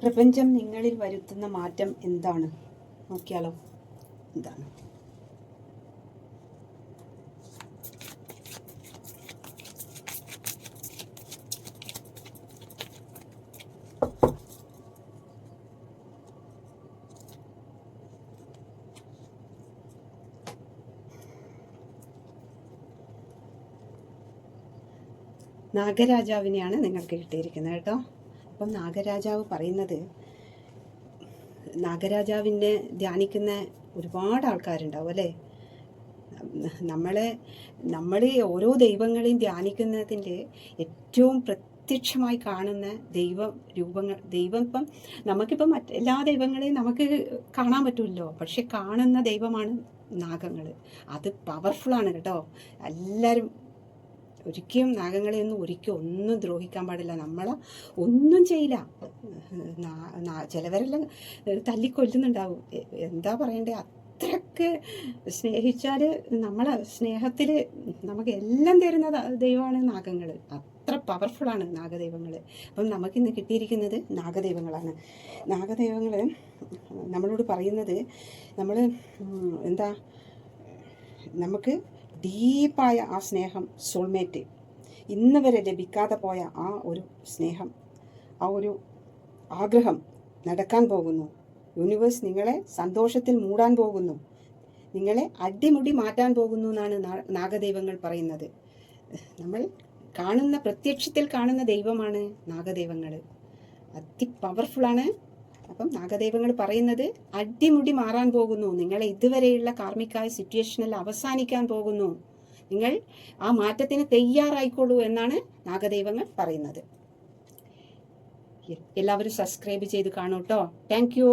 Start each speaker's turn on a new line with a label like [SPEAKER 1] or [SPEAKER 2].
[SPEAKER 1] പ്രപഞ്ചം നിങ്ങളിൽ വരുത്തുന്ന മാറ്റം എന്താണ്? നോക്കിയാലോ. എന്താണ്? നാഗരാജാവിനെയാണ് നിങ്ങൾക്ക് കിട്ടിയിരിക്കുന്നത് കേട്ടോ. അപ്പം നാഗരാജാവ് പറയുന്നത്, നാഗരാജാവിനെ ധ്യാനിക്കുന്ന ഒരുപാട് ആൾക്കാരുണ്ടാവും അല്ലേ? നമ്മൾ ഓരോ ദൈവങ്ങളെയും ധ്യാനിക്കുന്നതിൻ്റെ ഏറ്റവും പ്രത്യക്ഷമായി കാണുന്ന ദൈവം ഇപ്പം നമുക്കിപ്പം എല്ലാ ദൈവങ്ങളെയും നമുക്ക് കാണാൻ പറ്റുമല്ലോ, പക്ഷെ കാണുന്ന ദൈവമാണ് നാഗങ്ങൾ. അത് പവർഫുള്ളാണ് കേട്ടോ. എല്ലാവരും ഒരിക്കലും നാഗങ്ങളെ ഒന്നും ദ്രോഹിക്കാൻ പാടില്ല. നമ്മളെ ഒന്നും ചെയ്യില്ല. ചിലവരെല്ലാം തല്ലിക്കൊല്ലുന്നുണ്ടാവും. എന്താ പറയണ്ടേ, അത്രയ്ക്ക് സ്നേഹിച്ചാൽ നമ്മളെ സ്നേഹത്തിൽ നമുക്ക് എല്ലാം തരുന്ന ദൈവമാണ് നാഗങ്ങൾ. അത്ര പവർഫുള്ളാണ് നാഗദൈവങ്ങൾ. അപ്പം നമുക്കിന്ന് കിട്ടിയിരിക്കുന്നത് നാഗദൈവങ്ങളാണ്. നാഗദൈവങ്ങൾ നമ്മളോട് പറയുന്നത്, നമ്മൾ എന്താ, നമുക്ക് ഡീപ്പായ ആ സ്നേഹം, സോൾമേറ്റ്, ഇന്ന് വരെ ലഭിക്കാതെ പോയ ആ ഒരു സ്നേഹം, ആ ഒരു ആഗ്രഹം നടക്കാൻ പോകുന്നു. യൂണിവേഴ്സ് നിങ്ങളെ സന്തോഷത്തിൽ മൂടാൻ പോകുന്നു, നിങ്ങളെ അടിമുടി മാറ്റാൻ പോകുന്നു എന്നാണ് നാഗദൈവങ്ങൾ പറയുന്നത്. നമ്മൾ കാണുന്ന, പ്രത്യക്ഷത്തിൽ കാണുന്ന ദൈവമാണ് നാഗദൈവങ്ങൾ. അതി പവർഫുള്ളാണ്. അപ്പം നാഗദൈവങ്ങൾ പറയുന്നത് അടിമുടി മാറാൻ പോകുന്നു. നിങ്ങളെ ഇതുവരെയുള്ള കാർമികമായ സിറ്റുവേഷനിൽ അവസാനിക്കാൻ പോകുന്നു. നിങ്ങൾ ആ മാറ്റത്തിന് തയ്യാറായിക്കോളൂ എന്നാണ് നാഗദൈവങ്ങൾ പറയുന്നത്. എല്ലാവരും സബ്സ്ക്രൈബ് ചെയ്ത് കാണൂ കേട്ടോ. Thank you.